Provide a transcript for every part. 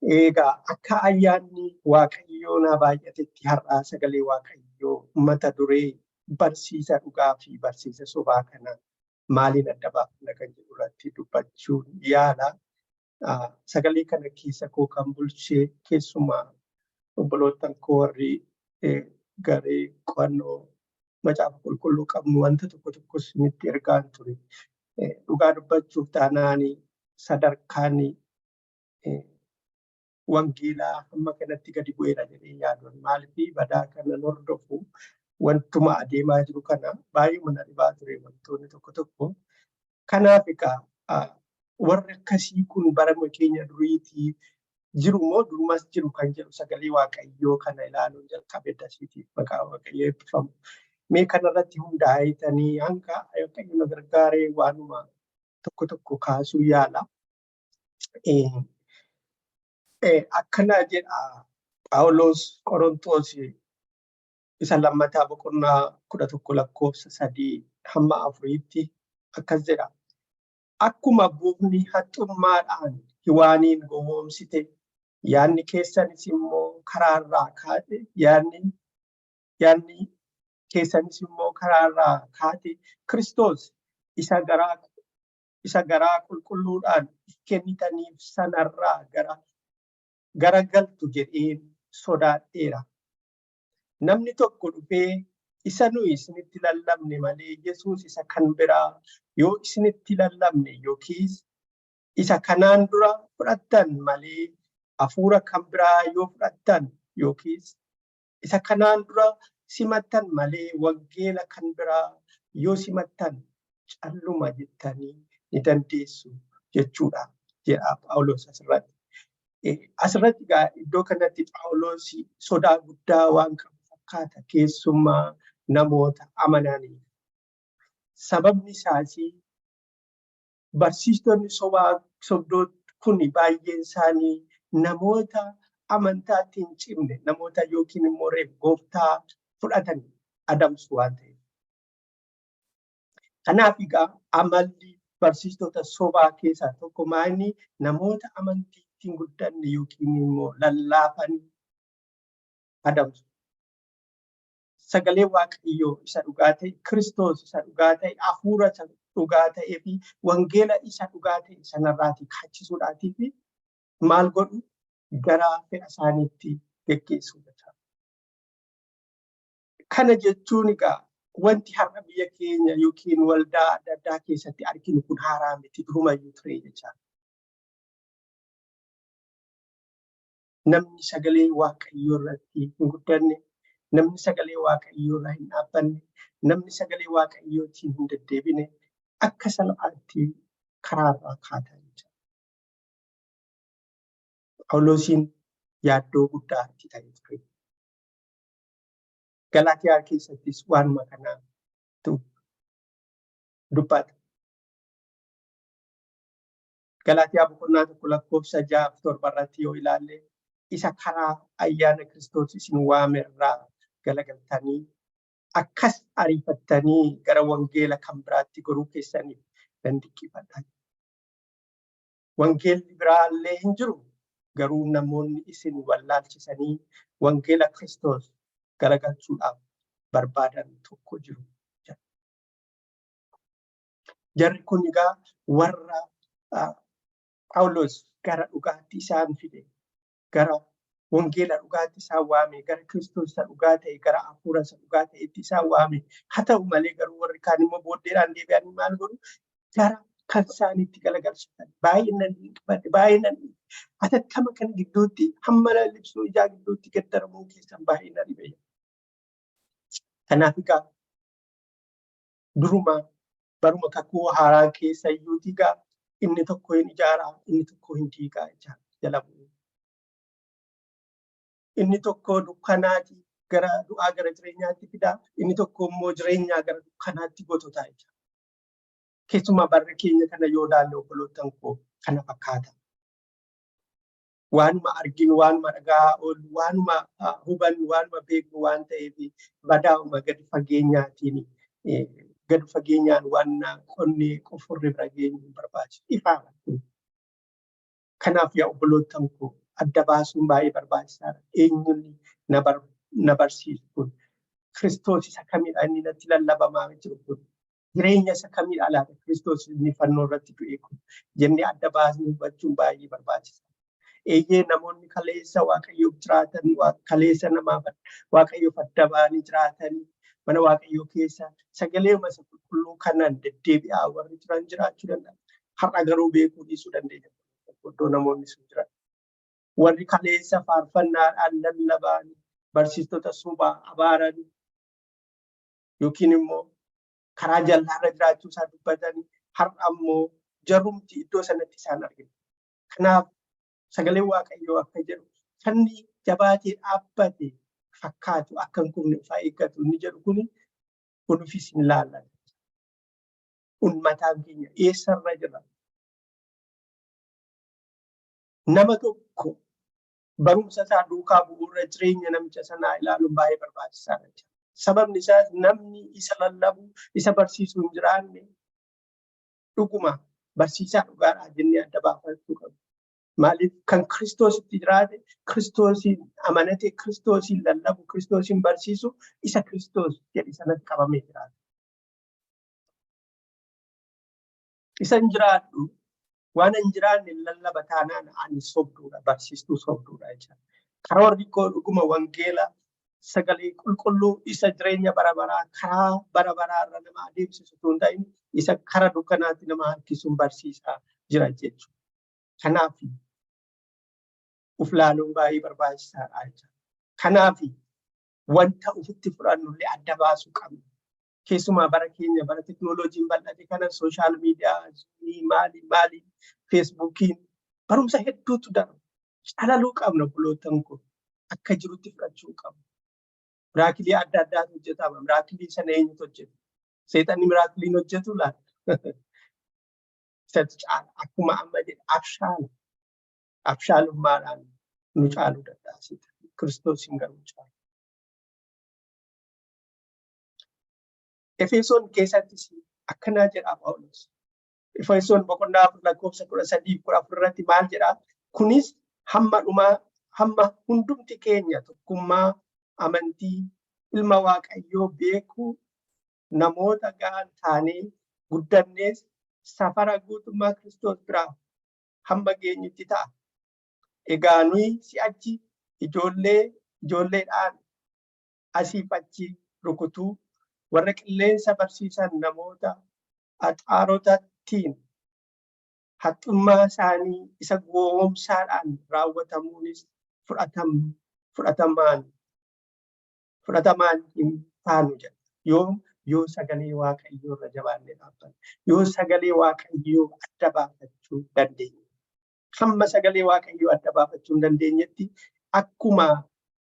Egaa akka ayyaanni Waaqayyoo naa baay'atetti har'aa sagalee Waaqayyoo mata duree barsiisa dhugaa fi barsiisa sobaa kana maaliin adda baafna kan jedhu irratti dubbachuun yaala. Sagalee kana keessa koo kan bulchee keessumaa obboloottan koo warri garee qo'annoo macaafa qulqulluu qabnu wanta tokko tokkos nutti ergaan ture. Dhugaa dubbachuuf taanaanii sadarkaan wangeelaa hamma kanatti gadi bu'eera jedhee yaaduun maaliif badaa kana hordofu wantuma adeemaa jiru kana baay'ee mana dhibaa ture wantoonni tokko tokko. Kanaaf egaa warri akkasii kun bara keenya duriitii jiru moo durumas jiru kan jedhu sagalee Waaqayyoo kana ilaaluun jalqabe dasiitiif maqaa Waaqayyoo eebbifamu. Mee kanarratti hundaa'itanii hanga Waaqayyo na gargaaree waanuma tokko tokko kaasuu yaala. Akkana jedha Phaawulos Qorontoos isa lammataa boqonnaa 11:3-4 akkas jedha. Akkuma buufni haxxummaadhaan Hiwaaniin gowwoomsite yaadni keessanis immoo karaarraa kaate Kiristoos isa garaa qulqulluudhaan kennitaniif sanarraa gara galtu jedheen sodaadheera. Namni tokko dhufee isa nuyi isinitti lallabne malee Yesuus isa kan biraa yoo isinitti lallabne yookiis isa kanaan dura fudhattan malee hafuura kan biraa yoo fudhattan yookiis isa kanaan dura simattan malee wangeela kan biraa yoo simattan calluma jettanii ni dandeessu jechuudha jedha Phaawulos asirratti. Asirratti iddoo kanatti Phaawulos sodaa guddaa waan qabu fakkaata keessumaa namoota amananiif. Sababni isaas barsiistonni sobdoo kun baay'een isaanii namoota amantaatti hin cimne, namoota yookiin immoo gooftaa fudhatan adamsu waan ta'eef. Kanaaf egaa amalli barsiistota sobaa keessaa tokko maali? Namoota amantii hin guddanne yookiin immoo lallaafan adamsu. Sagalee Waaqayyoo isa dhugaa ta'e, Kiristoos isa dhugaa ta'e, hafuura isa dhugaa ta'ee fi wangeela isa dhugaa ta'e sanarraatii kaachisuudhaatii fi maal godhu gara fedha isaaniitti geggeessuudha. Kana jechuun egaa wanti har'a biyya keenya yookiin waldaa adda addaa keessatti arginu kun haaraa miti, durumayyuu ture jecha. Namni sagalee Waaqayyoo irratti hin guddanne, namni sagalee Waaqayyoo irraa hin dhaabbanne, namni sagalee Waaqayyootiin hin deddeebine akka salphaatti karaarraa kaataa jecha. Phaawulosiin yaaddoo guddaa itti ta'ee ture. Galaatiyaa keessattis waanuma kanaatu dubbata. Galaatiyaa boqonnaa 1:6-7 irratti yoo ilaalle isa karaa ayyaana Kiristoos isin waame irraa galagaltanii akkas ariifattanii gara wangeela kan biraatti goruu keessaniif dinqisiifadha. Wangeelli biraallee hin jiru, garuu namoonni isin wallaalchisanii wangeela Kiristoos garagalchuudhaaf barbaadan tokko jiru. Jarri kun egaa warra Phaawulos gara dhugaatti isaan fide, gara wangeela dhugaatti isaan waame, gara Kiristoos isa dhugaa ta'e, gara hafuura isa dhugaa ta'etti isaan waame. Haa ta'u malee garuu warri kaan immoo booddeedhaan deebi'anii maal godhu? Gara kan isaaniitti galagalchatan. Baay'inaan atattama kan gidduutti hamma libsuu ijaa gidduutti gaddaramuu keessan baay'inaan dhibe. Kanaaf egaa duruma baruma kakuu haaraa keessa iyyuuti egaa inni tokko hin ijaaraa, inni tokko hin diigaa jala bu'u. Inni tokko dukkanaati gara du'aa gara jireenyaatti fidaa, inni tokko immoo jireenyaa gara dukkanaatti gototaa jecha. Keessumaa barri keenya kana yoo ilaalle obboloottan koo kana fakkaata. Waanuma arginu, waanuma dhagaa oolu, waanuma hubannu, waanuma beeknu waan ta'eef badaa'uma gadi fageenyaan waan qonnee qofurri bira geenyu hin barbaachisu. Ifaadha. Kanaaf yaa obboloottan koo adda baasuun baay'ee barbaachisaadha. Eenyuun na barsiisu kun Kiristoos isa kamidha inni natti lallabamaa jiru kun jireenya isa kamidha laata Kiristoos inni fannoo irratti du'e kun jennee adda baasnee hubachuun baay'ee barbaachisaadha. Eeyyee namoonni kaleessa Waaqayyoof jiraatan kaleessa namaaf Waaqayyoof adda ba'anii jiraatanii mana Waaqayyoo keessa sagalee masa qulqulluu kanaan deddeebi'aa warri jiran jiraachuu danda'u. Har'a garuu beekuu dhiisuu dandeenya. Iddoo namoonni sun jiran. Warri kaleessa faarfannaadhaan lallabanii barsiistota sobaa abaaranii yookiin immoo karaa jallaarra jiraachuu isaa dubbatanii har'a immoo jarrumti iddoo sanatti isaan argina. Kanaaf sagalee Waaqayyoo akka jedhu fanni jabaatee dhaabbate fakkaatu akka hin kufne of eeggatu inni jedhu kuni kunuufis hin laallatu. Uummataan keenya eessarra jira? Nama tokko barumsa isaa duukaa bu'uurra jireenya namicha sanaa ilaaluun baay'ee barbaachisaadha. Sababni isaas namni isa lallabu isa barsiisuu hin jiraanne dhuguma barsiisaa dhugaadhaa jennee adda baafachuu qabna. Maaliif kan Kiristoositti jiraate Kiristoosiin amanatee Kiristoosiin lallabu Kiristoosiin barsiisu isa Kiristoos jedhi sanatti qabamee jiraata. Isa hin jiraadhu waan hin jiraanne lallaba taanaan ani sobduudha barsiistuu sobduudha jechuudha. Karoorri koo dhuguma wangeela sagalee qulqulluu isa jireenya bara baraa karaa bara baraarra nama adeemsisu hin ta'in isa karaa dukkanaatti nama harkisuun barsiisaa jira jechuudha. Kanaaf uf laaluun baay'ee barbaachisaadha jechuudha. Kanaaf wanta ufitti fudhannullee adda baasuu qabna. Keessumaa bara keenya bara teknooloojiin bal'ate kana sooshaal miidiyaa maali feesbuukiin barumsa hedduutu darba. Calaluu qabna bulootan kun akka jirutti fudhachuu qabna. Miraakilii adda addaatu hojjetama. Miraakilii sana eenyutu hojjeta? Seexanni miraakiliin hojjetu laata? Isatti caala akkuma amma jedhe abshaalummaadhaan nu caaluu danda'a. Kiristoosiin garuu caala. Efesoon keessattis akkanaa jedha Phaawulos. Efesoon boqonnaa 4:13-14 irratti maal jedhaa? Kunis hamma hundumti keenya tokkummaa amantii ilma Waaqayyoo beekuu namoota ga'an taanee guddannees safara guutummaa Kiristoos biraa hamma geenyutti ta'a. Egaa nuyi si'achi ijoolleedhaan asiif achi rukutuu warra qilleensa barsiisan namoota axaarotattiin haxxummaa isaanii isa gowwoomsaadhaan raawwatamuunis fudhatamaan hin taanu jedha. Yoo sagalee Waaqayyoo irra jabaannee dhaabbanne, yoo sagalee Waaqayyoo adda baafachuu dandeenya. Hamma sagalee Waaqayyoo adda baafachuu hin dandeenyetti akkuma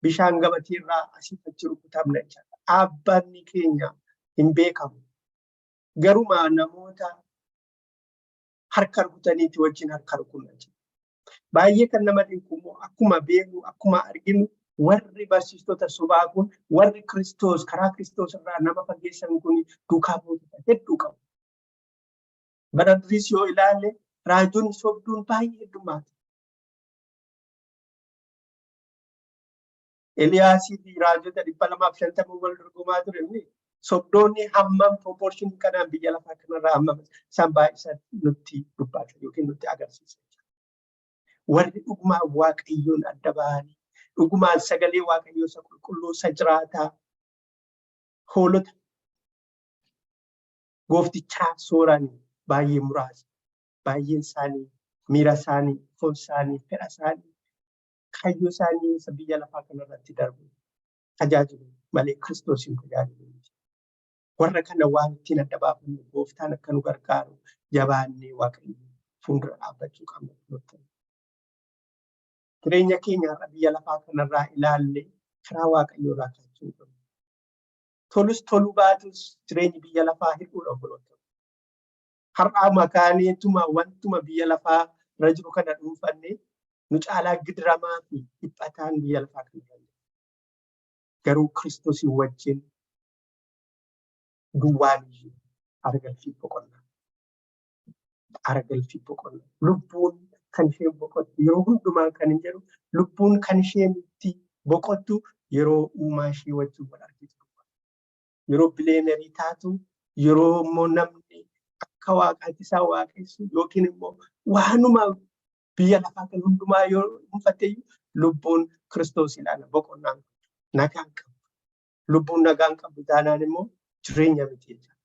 bishaan gabatee irraa asiif achi rukutamna jechuudha. Dhaabbanni keenya hin beekamu. Garuma namoota harka rukutaniitti wajjin harka rukunna jechuudha. Baay'ee kan nama dinqu immoo akkuma beeknu akkuma arginu warri barsiistota sobaa kun warri Kiristoos karaa Kiristoos irraa nama fageessan kun duukaa buutota hedduu qabu. Bara duriis yoo ilaalle raajoonni sobduun baay'ee heddummaata. Eliyaasii fi raajota 250 wal dorgomaa ture. Sobdoonni hammam proportion kanaan biyya lafaa kanarraa hammam isaan baay'isan nutti dubbata yookiin nutti agarsiisa. Warri dhugumaan Waaqayyoon adda bahanii dhugumaan sagalee Waaqayyoo isa qulqulluu isa jiraataa hoolota gooftichaa sooranii baay'ee muraasa. Baay'een isaanii miira isaanii, foon isaanii, fedha isaanii, kaayyoo isaanii isa biyya lafaa kanarratti darbu tajaajilu malee Kiristoosiin tajaajilu. Warra kana waan ittiin adda baafannu gooftaan akka nu gargaaru jabaannee Waaqayyoo fuuldura dhaabbachuu qabna. Jireenya keenya har'a biyya lafaa kanarraa ilaallee karaa Waaqayyoo irraa kaachuu qabna. Tolus toluu baatus jireenyi biyya lafaa hir'uudha obboloota. Har'aa makaaneetuma wantuma biyya lafaa irra jiru kana dhuunfannee nu caalaa gidiramaa fi dhiphataan biyya lafaa kanarra jiru. Garuu Kiristoosiin wajjin duwwaan argalfii boqonnaa. Lubbuun kan isheen boqottu yeroo hundumaa kan hin jedhu lubbuun kan isheen itti boqottu yeroo uumaa ishee wajjin wal argitu. Yeroo bileenerii taatu yeroo immoo namni akka waaqaatti isaa waaqessu yookiin immoo waanuma biyya lafaa kan hundumaa yoo dhuunfatte lubbuun Kiristoos ilaala boqonnaan nagaan qabu. Lubbuun nagaan qabu taanaan immoo jireenya miti jechuudha.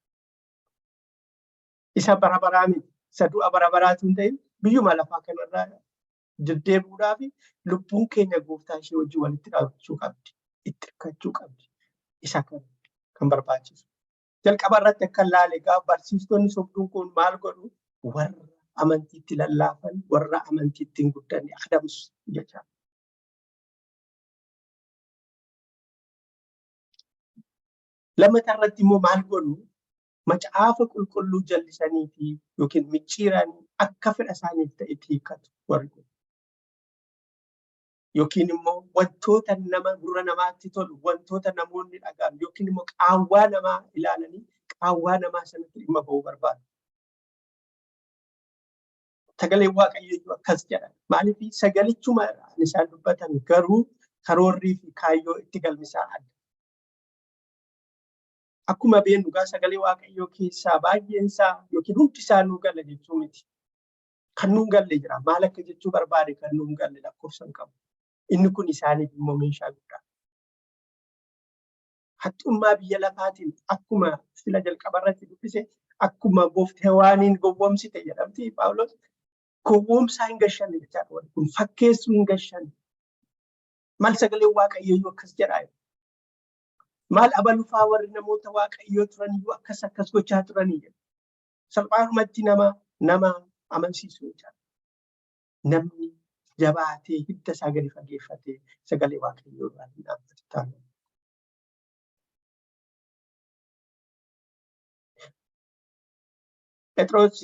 Isa bara baraa miti. Isa du'a bara baraatu hin ta'in biyyuma lafaa kanarraa deddeebi'uudhaaf lubbuun keenya gooftaa ishee wajjin walitti dhaabachuu qabdi. Itti hirkachuu qabdi. Isa kan barbaachisu. Jalqaba irratti akka ilaale gaafa barsiistonni sobduun kun maal godhu warra amantiitti lallaafan warra amantiitti hin guddanne adamsu jecha. Lammataa irratti immoo maal godhu macaafa qulqulluu jallisanii fi yookiin micciiranii akka fedha isaaniif ta'etti hiikkatu warri kun. Yookiin immoo wantoota nama gurra namaatti tolu wantoota namoonni dhaga'an yookiin immoo qaawwaa namaa ilaalanii qaawwaa namaa sanatti dhimma ba'uu barbaadu. Sagaleen Waaqayyoo akkas jedha. Maaliif sagalichuma isaan dubbatan garuu karoorrii fi kaayyoo itti galmisaa adda. Akkuma beeknu gaa sagalee Waaqayyoo keessaa baay'een isaa yookiin hundi isaa nuu gala jechuu miti. Kan nuun galle jira. Maal akka jechuu barbaade kan nuun galle lakkoofsa hin qabu. Inni kun isaaniif immoo meeshaa guddaa. Haxxummaa biyya lafaatiin akkuma sila jalqaba irratti dubbise akkuma gooftee waaniin gowwoomsite jedhamti Phaawulos. Gowwoomsaa hin gashanne jechaadha. Kun fakkeessuu hin gashanne. Maal sagaleen Waaqayyoo akkas jedhaa? Maal abalufaa warri namoota Waaqayyoo turaniyyuu akkas gochaa turanii jedhu. Salphaadhumatti nama amansiisu jechaadha. Namni jabaatee hidda isaa gadi fageeffatee sagalee Waaqayyoo irraa hin dhaabbatu taana. Phexros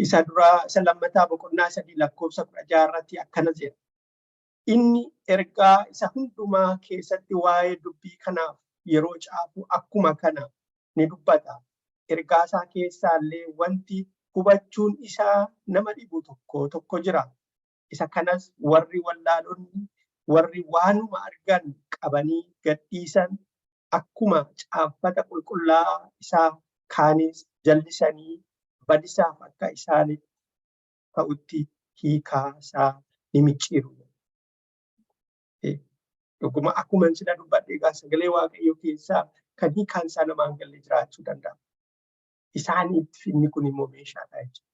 isa duraa isa lammataa boqonnaa 3 lakkoofsa 16 irratti akkana jedha. Inni ergaa isa hundumaa keessatti waa'ee dubbii kanaaf yeroo caafu akkuma kana ni dubbata. Ergaa isaa keessaallee wanti hubachuun isaa nama dhibu tokko jira. Isa kanas warri wallaalonni warri waanuma argan qabanii gadhiisan akkuma caaffata qulqullaa'aa isaa kaanis jallisanii badisaaf akka isaaniif ta'utti hiikaa isaa ni micciiru. Dhuguma akkuma sila dubbadhe egaa sagalee Waaqayyoo keessaa kan hiikaan isaa namaan galle jiraachuu danda'a. Isaaniif inni kun immoo meeshaadha jechuudha.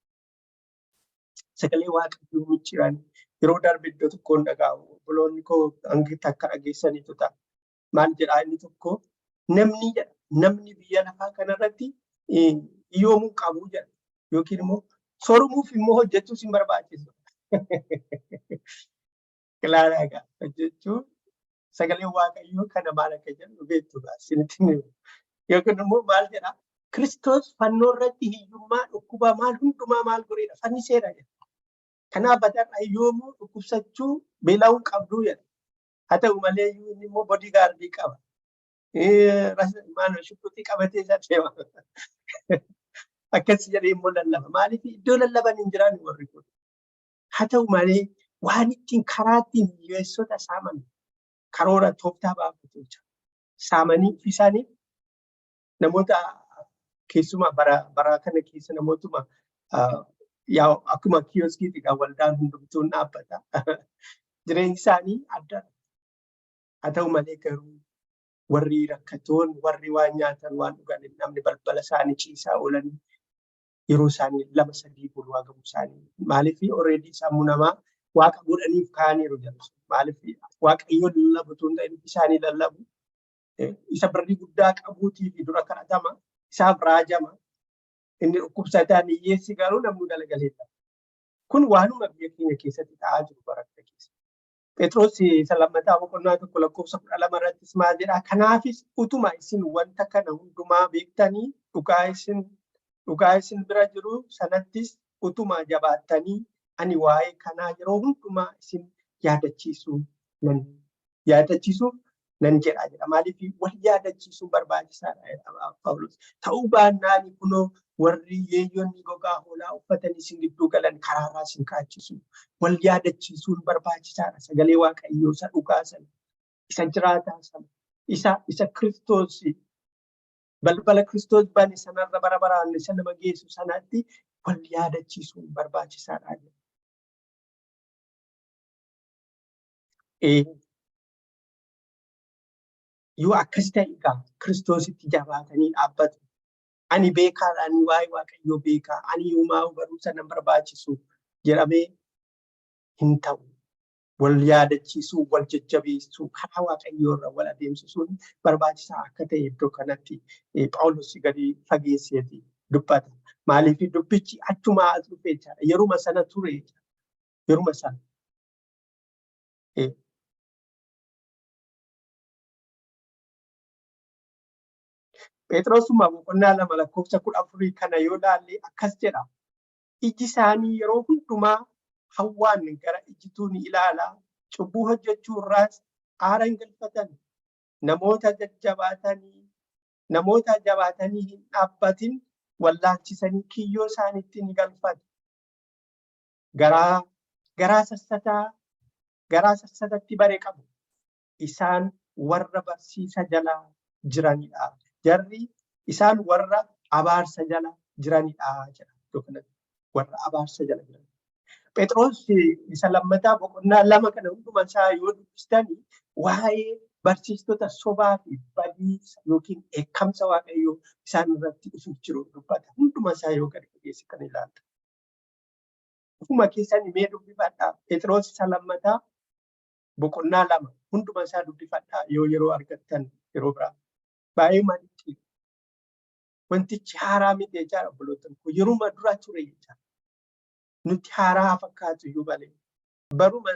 Sagalee Waaqayyoo micciiran yeroo darbe iddoo tokkoon dhaga'u obboloonni koo hangi takka dhageessaniitu ta'a. Maal jedhaa inni tokko namni biyya lafaa kanarratti hiyyoomuu qabu jedha. Yookiin immoo sorumuuf immoo hojjechuus hin barbaachisu. Kilaaraa egaa hojjechuun sagalee Waaqayyoo kana maal akka jedhu beektuudha. Yookiin immoo maal jedhaa Kiristoos fannoo irratti hiyyummaa dhukkubaa maal hundumaa maal godheedha fanniseera jedha. Kanaaf batarraa hiyyoomuu dhukkubsachuu beela'uu qabduu jedha. Haa ta'u malee inni immoo boodigaardii qaba. Shubbitii qabatee isa deema. Akkas jedhee immoo lallaba. Maaliif iddoo lallaban hin jiraan warri kun. Haa ta'u malee waan ittiin karaa ittiin hiyyeessota saaman karoora tooftaa baafatu jechuudha. Saamanii fi isaanii namoota keessumaa bara kana keessa namootuma akkuma kiyooskiitiin waldaan hundumtuun dhaabbata. Jireenyi isaanii adda. Haa ta'u malee garuu warri rakkatoon warri waan nyaatan waan dhugan namni balbala isaanii ciisaa oolanii yeroo isaanii 2-3 bulu hagamu isaanii maaliif already sammuu namaa waaqa godhaniif kaaniiru jedhu maaliif waaqayyoon lallabutu hin ta'in isaanii lallabu isa birrii guddaa qabuutii fi dura kadhatama isaaf raajama inni dhukkubsataan hiyyeessi garuu namni galagaleedha. Kun waanuma biyya keenya keessatti ta'aa jiru barakka keessa. Phexros isa lammataa boqonnaa 1 lakkoofsa 12 irrattis maal jedhaa kanaafis utuma isin wanta kana hundumaa beektanii dhugaa isin bira jiru sanattis utuma jabaattanii ani waa'ee kanaa yeroo hundumaa isin yaadachiisuuf nan jedha jedha. Maaliif wal yaadachiisuun barbaachisaadha Phaawulos. Ta'uu baannaan kunoo warri yeeyyoonni gogaa hoolaa uffatanii isin gidduu galan karaarraa isin kaachisu. Wal yaadachiisuun barbaachisaadha. Sagalee Waaqayyoo isa dhugaa sana, isa jiraataa sana, isa Kiristoos balbala Kiristoos bane sanarra bara baraan isa nama geessu sanatti wal yaadachiisuun barbaachisaadha. Yoo akkas ta'e egaa Kiristoositti jabaatanii dhaabbatu. Ani beekaadha, ani waa'ee Waaqayyoo beekaa, ani uumaa baruu sana barbaachisu jedhamee hin ta'u. Wal yaadachiisuu, wal jajjabeessuu, karaa Waaqayyoo irra wal adeemsisuun barbaachisaa akka ta'e iddoo kanatti Phaawulos gadi fageesseeti dubbata. Maaliif dubbichi achumaa as dhufee jira. Yeruma sana ture jira. Yeruma sana. Phexrosuma boqonnaa 2:14 kana yoo ilaalle akkas jedha. Iji isaanii yeroo hundumaa hawwaan gara ijjituu ni ilaala. Cubbuu hojjechuu irraas aara hin galfatan. Namoota jabaatanii hin dhaabbatin wallaalchisanii kiyyoo isaaniitti ni galfatu. Garaa sassatatti bare qabu. Isaan warra barsiisa jala jiranidha. Jarri isaan warra abaarsa jala jiranidha jedha. Warra abaarsa jala jiran. Phexros isa lammataa boqonnaa 2 kana hundumaa isaa yoo dubbistanii waa'ee barsiistota sobaa fi badiisa yookiin eekkamsa Waaqayyoo isaan irratti dhufuuf jiru dubbata. Hundumaa isaa yoo gadi fageesse kan ilaalta. Ofuma keessanii mee dubbifadhaa. Phexros isa lammataa boqonnaa 2 hundumaa isaa dubbifadhaa yoo yeroo argattan yeroo biraa. Baay'ee maalitti wantichi haaraa miti jechaadha obboloota koo. Yeruma duraa ture jechaadha. Nuti haaraa fakkaatu iyyuu malee. Baruma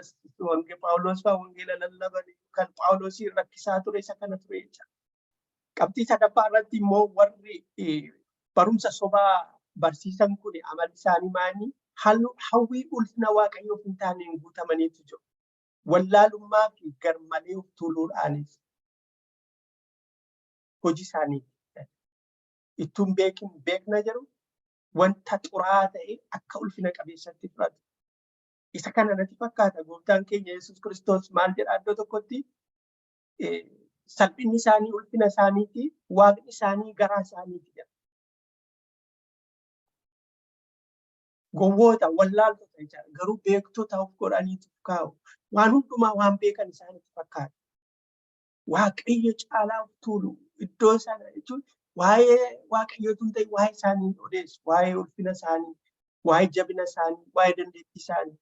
Phaawulos fa'aa wangeela lallaban kan Phaawulosiin rakkisaa ture isa kana ture jechaadha. Qabxii sadaffaa irratti immoo warri barumsa sobaa barsiisan kun amala isaanii maanii hawwii ulfina Waaqayyoof hin taaneen guutamaniitu jiru. Wallaalummaa fi garmalee of tuuluudhaanis hojii isaanii ittuun beekna jedhu wanta xuraa'aa ta'e akka ulfina qabeessatti fudhatu. Isa kana natti fakkaata gooftaan keenya Yesuus Kiristoos maal jedha iddoo tokkotti salphinni isaanii ulfina isaaniiti, waaqni isaanii garaa isaaniiti jedha. Gowwoota wallaaltota jechaadha. Garuu beektota of godhaniitu kaa'u. Waan hundumaa waan beekan isaanitti fakkaata. Waaqayyo caalaa of tuulu iddoo sana jechuun waa'ee Waaqayyootu hin ta'in waa'ee isaanii odeessu, waa'ee ulfina isaanii, waa'ee jabina isaanii, waa'ee dandeettii isaanii.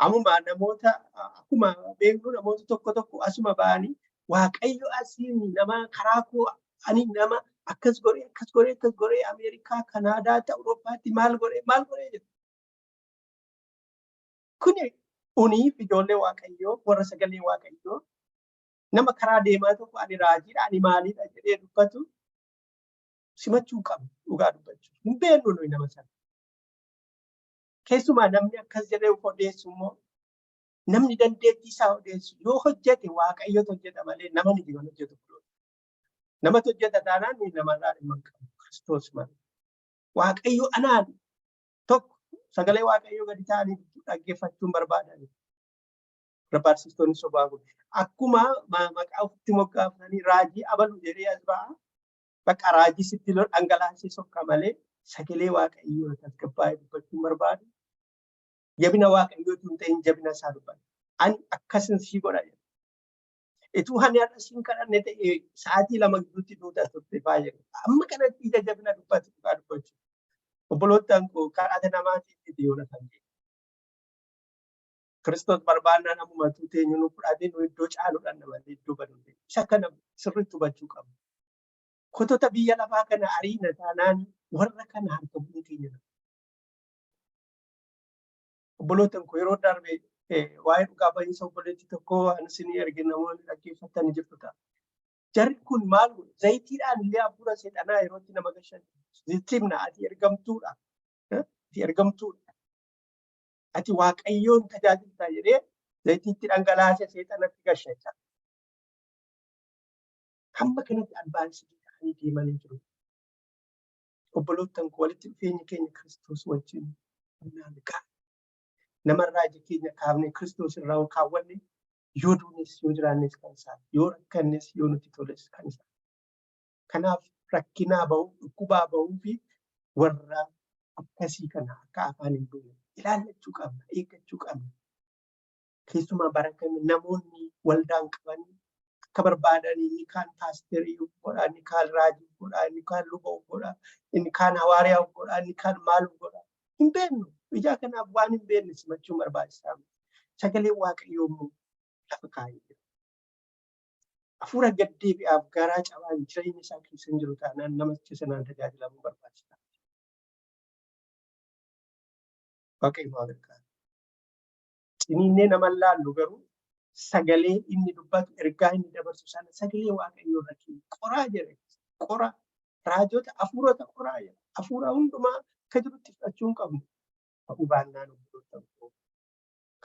Amma namoota akkuma beeknu namoota tokko asuma ba'anii Waaqayyo asiin nama karaa koo ani nama akkas godhee Ameerikaa, Kanaadaa, Awurooppaatti maal godhee jedhu. Kuni uniif ijoollee Waaqayyoo warra sagalee Waaqayyoo nama karaa deemaa tokko ani raajiidha, ani maaliidha jedhee dubbatu simachuu qabu dhugaa dubbachuu. Hin beeknu nuyi nama sana. Keessumaa namni akkas jedhee of odeessu immoo namni dandeettii isaa odeessu yoo hojjete Waaqayyotu hojjeta malee nama ni jiran hojjetu. Namatu hojjeta taanaan ni namarraa dhimma hin qabu. Kiristoos malee. Waaqayyo anaan tokko sagalee Waaqayyoo gadi ta'anii dhaggeeffachuun barbaadan. Barsiistonni sobaa kun akkuma maqaa ofitti moggaafatanii raajii abalu jedhee as ba'a. Bakka raajii sitti dhangalaasee sokka malee sagalee Waaqayyoo tasgabbaa'ee dubbachuun barbaadu. Jabina Waaqayyootu hin ta'in jabina isaa dubbata. Ani akkasin sii godha jedha. Ituu hani har'a siin kadhanne ta'e sa'aatii 2 gidduutti duuta turte baay'ee. Amma kanatti ija jabina dubbatu dhugaa dubbachuu. Obbolootaan koo kadhata namaatiif yoo lafan jedhe. Kiristoos barbaannaan ammuma tuuteenyu nu fudhatee nu iddoo caaluudhaan namallee iddoo baduudha. Isa kana sirriitti hubachuu qabna. Kotota biyya lafaa kana ariina taanaan warra kana harka bu'uu keenya. Obbolootaan koo yeroo darbe waa'ee dhugaa ba'iinsa obboleettii tokkoo ansinii erge namoonni dhaggeeffatanii jirtu ta'a. Jarri kun maal godhu? Zayitiidhaan illee hafuura seexanaa yerootti nama gashan. Zayitiimna ati ergamtuudha. Ati ergamtuudha. Ati Waaqayyoon tajaajiltaa jedhee zayitiitti dhangalaasee seexanatti gasheessa. hamma kanatti advaansii ta'anii deemanii jiru. Obboloottan koo walitti dhufeenya keenya Kiristoos wajjin naannoo namarraa ija keenya kaafnee Kiristoos irraa kaawwanne yoo duunes yoo jiraannes kan isaa, yoo rakkannes yoo nuti toles kan isaa. Kanaaf rakkinaa bahuu, dhukkubaa bahuu fi warra akkasii kana akka afaan hin buune ilaallachuu qabna, eeggachuu qabna. Keessumaa bara kana namoonni waldaan qabanii akka barbaadan inni kaan paasterii godha, inni kaan raajii godha, inni kaan luba godha, inni kaan hawaariyaa godha, inni kaan maal godha. Hin beeknu. Ijaa kanaaf waan hin beekne simachuun barbaachisaa miti. Sagalee Waaqayyoo immoo lafa kaa'ee jira. Hafuura gaddeebi'aaf garaa cabaan jireenya isaa keessa hin jiru taanaan namicha sanaan tajaajilamuu barbaachisaa. Waaqayyo haa gargaaru. Ciniinnee nama laallu garuu sagalee inni dubbatu ergaa inni dabarsu sana sagalee Waaqayyoo irra keenya qoraa jira. Qora raajota hafuurota qoraa jira. Hafuura hundumaa akka jirutti fudhachuu hin qabnu. Ta'uu baannaan obboloota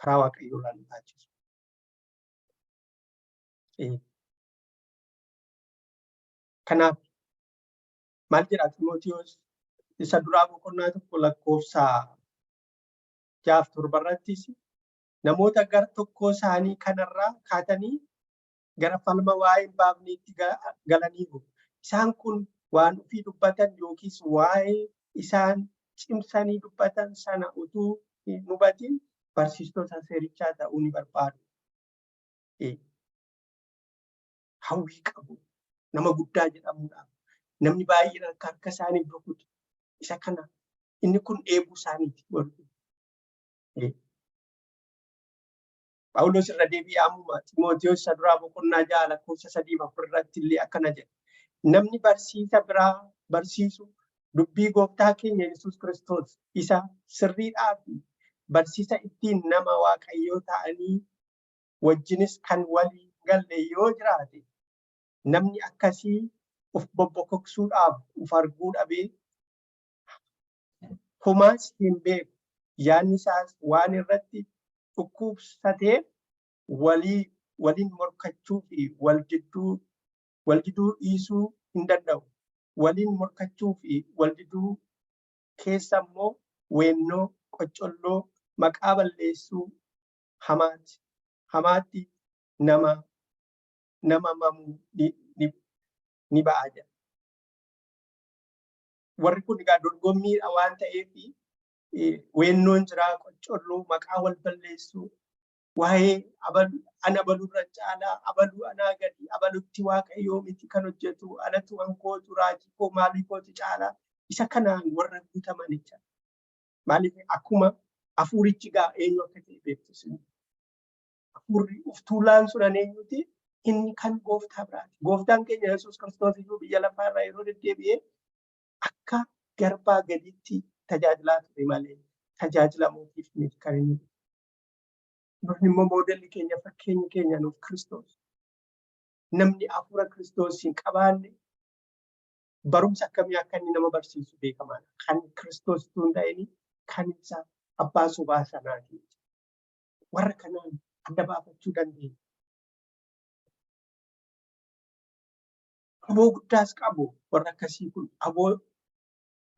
karaa Waaqayyoo irraa nu baachisu. Kanaaf maal jedha Timootewos isa duraa boqonnaa tokko lakkoofsa 6-7 irrattis namoota gara tokkoo isaanii kanarraa kaatanii gara falma waa'ee hin baafneetti galaniiru. Isaan kun waan ofii dubbatan yookiis waa'ee isaan cimsanii dubbatan sana utuu hin hubatin barsiistota seerichaa ta'uu ni barbaadu. Hawwii qabu. Nama guddaa jedhamuudhaaf namni baay'een harka isaaniif rukutu. Isa kana inni kun eebuu isaaniiti. Phaawulos irra deebi'ee ammuma Timootewos isa duraa boqonnaa 6 lakkoofsa 3-4 irratti illee akkana jedha. Namni barsiisa biraa barsiisu dubbii gooftaa keenya Yesuus Kiristoos isa sirriidhaa fi barsiisa ittiin nama Waaqayyoo ta'anii wajjinis kan walii galle yoo jiraate namni akkasii of bobbokoksuudhaaf of arguu dhabee homaas hin beeku. Yaadni isaas waan irratti dhukkubsateef waliin morkachuu fi waljiduu dhiisuu hin danda'u. Waliin morkachuu fi waljiduu keessa immoo weennoo, qoccolloo, maqaa balleessuu hamaatti nama mamuu ni ba'a jedha. Warri kun egaa dorgommiidha waan ta'eef weennoon jiraa, qoccolloo, maqaa wal balleessuu, waa'ee ana abalurra caalaa, abaluu anaa gadi, abalutti Waaqayyoo miti kan hojjetu, anatu wankootu raajii koo maalii kooti caalaa isa kanaan warra guutaman jecha. Maaliif akkuma hafuurichi gaa eenyu akka ta'e beektu. Hafuurri uftuulaan sunan eenyuti? Inni kan gooftaa biraati. Gooftaan keenya Yesuus Kiristoos iyyuu biyya lafaa irraa yeroo deddeebi'ee akka garbaa gaditti tajaajilaa ture malee tajaajilamuutiif miti kan inni. Nuni immoo moodelli keenya fakkeenyi keenya nuuf Kiristoos. Namni hafuura Kiristoos hin qabaanne barumsa akkamii akka inni nama barsiisu beekamaadha. Kan Kiristoos tun ta'ini kan isa abbaa sobaa sanaati. Warra kanaan adda baafachuu dandeenya. Aboo guddaas qabu warra akkasii kun aboo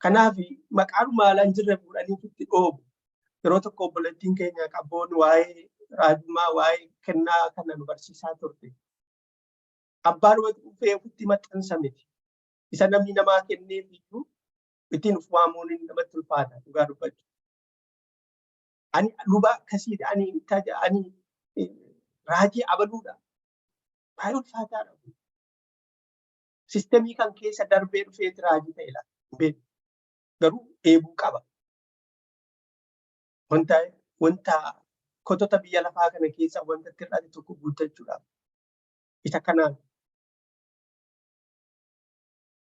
kanaaf maqaadhuma haalaan jirre fuudhanii itti dhoobu. Yeroo tokko obboleettiin keenya qabboon waa'ee raajummaa waa'ee kennaa kana nu barsiisaa turte. Abbaan dhufee ofitti maxxansa miti. Isa namni namaa kenneef iyyuu ittiin of waamuun namatti ulfaata dhugaa dubbachuu. Ani luba akkasiidha. Ani raajii abaluudha. Baay'ee ulfaataadha. Sistemii kan keessa darbee dhufeeti raajii ta'e laata. Garuu eebuu qaba. Wanta kotota biyya lafaa kana keessa wanta tirraati tokko guuttachuudhaaf. Isa kanaan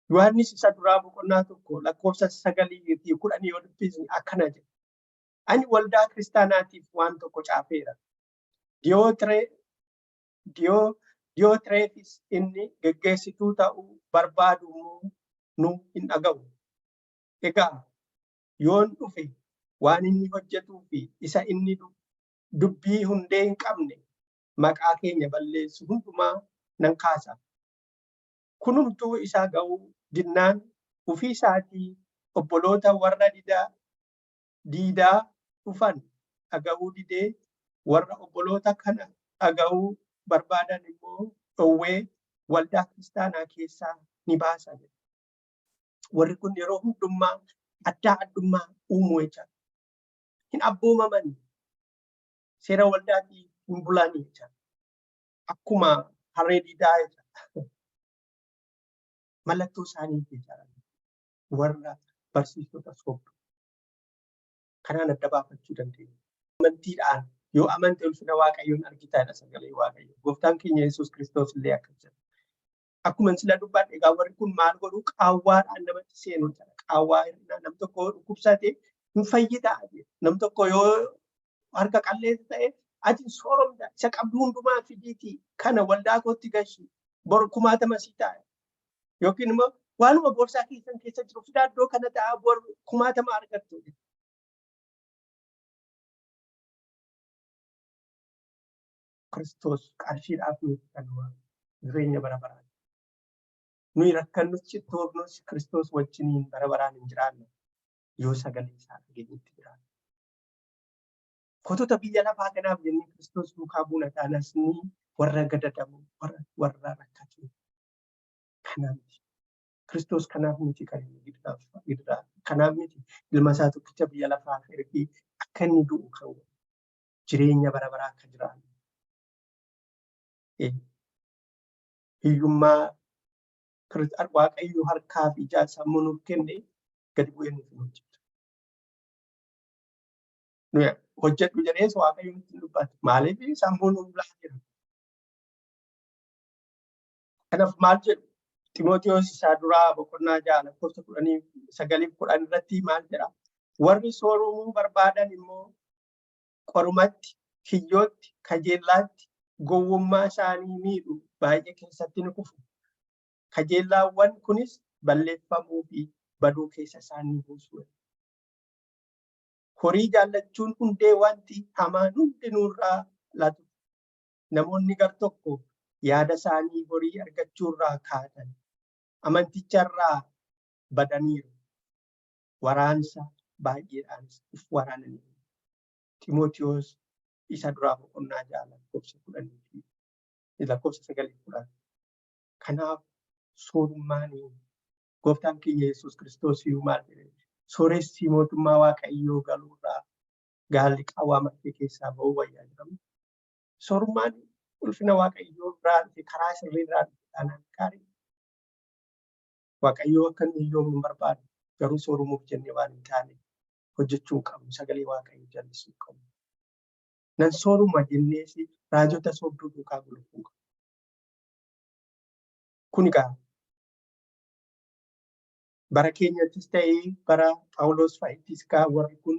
Yohaannis isa duraa boqonnaa 1 lakkoofsa 9-10 yoo dubbisne akkana jedha. Ani waldaa kiristaanaatiif waan tokko caafeera. Diyootireefis inni geggeessituu ta'uu barbaadu nu hin dhaga'u. Egaa yoon dhufe waan inni hojjetuu fi isa inni dubbii hundee hin qabne maqaa keenya balleessu hundumaa nan kaasa. kunumtuu isaa ga'uu dinnaan ofii isaatii obboloota warra diidaa dhufan dhaga'uu didee warra obboloota kana dhaga'uu barbaadan immoo dhowwee waldaa kiristaanaa keessaa ni baasa. Warri kun yeroo hundummaa addaa addummaa uumuu jecha hin abboomaman seera waldaatii hin bulanii jecha akkuma harree diidaa jecha mallattoo isaanii jecha warra barsiisota sobdu kanaan adda baafachuu dandeenya. Amantiidhaan yoo amante ulfina Waaqayyoon argitaadha sagalee Waaqayyo. Gooftaan keenya Yesuus Kiristoos illee akkasuma. Akkuma sila dubbadhe egaa warri kun maal godhu qaawwaadhaan namatti seenu jira. Qaawwaa hir'ina nam tokko dhukkubsate hin fayyidaa. Nam tokko yoo harka qalleessa ta'e ati sooromta isa qabdu hundumaa fidiitii kana waldaa kootti gashi bor 10,000 sii ta'a. Yookiin immoo waanuma boorsaa keessan keessa jiru fidaaddoo kana ta'a bor 10,000 argattu. Kiristoos qarshiidhaaf nuti kan jireenya bara baraan. Nuyi rakkannus cittoofnus Kiristoos wajjiniin bara baraan hin jiraanne yoo sagalee isaa dhageenyetti jiraanne. Kotota biyya lafaa kanaaf jennee Kiristoos duukaa buuna taanas ni warra gadadamu warra rakkatu. Kanaaf Kiristoos kanaaf miti kan inni gidiraa. Kanaaf miti ilma isaa tokkicha biyya lafaa ergee akka inni du'u kan jireenya bara baraa akka jiraanne. Hiyyummaa Waaqayyo harkaa fi ijaa sammuu nuuf kenne gadi bu'ee nuuf hin hojjetu. Nuyi hojjedhu jedhees Waaqayyo nutti hin dubbatu. Maaliif sammuu nuuf laata jira. Kanaaf maal jedhu Ximootiyoos isaa duraa boqonnaa 6:9-10 irratti maal jedha? Warri sooromuu barbaadan immoo qorumatti, kiyyootti, kajeellaatti, gowwummaa isaanii miidhu baay'ee keessatti ni kufu. Kajeellaawwan kunis balleeffamuu fi baduu keessa isaanii buusu. Horii jaallachuun hundee wanti hamaan hundi nurraa laatu. Namoonni gar tokko yaada isaanii horii argachuurraa kaatan amanticharraa badaniiru. Waraansa baay'eedhaanis of waraananiiru. Ximootiyoos isa duraa boqonnaa 6:10-9. Kanaaf soorummaanii gooftaan keenya Yesuus Kiristoos maal jedhe? Sooressi mootummaa Waaqayyoo galuurraa gaalli qawwaa makkee keessaa ba'uu wayyaa jedhamu. Soorummaan ulfina Waaqayyoo irraa karaa sirrii irraa dhufaan gaarii. Waaqayyoo akka inni yoom hin barbaadu garuu soorumuuf jennee waan hin taane hojjechuu qabnu sagalee Waaqayyoo jallisuu qabnu. Nan sooruma jennees raajota sobduu duukaa gulufuu qabnu. Kun egaa bara keenyattis ta'ee bara Phaawulos fa'ittis warri kun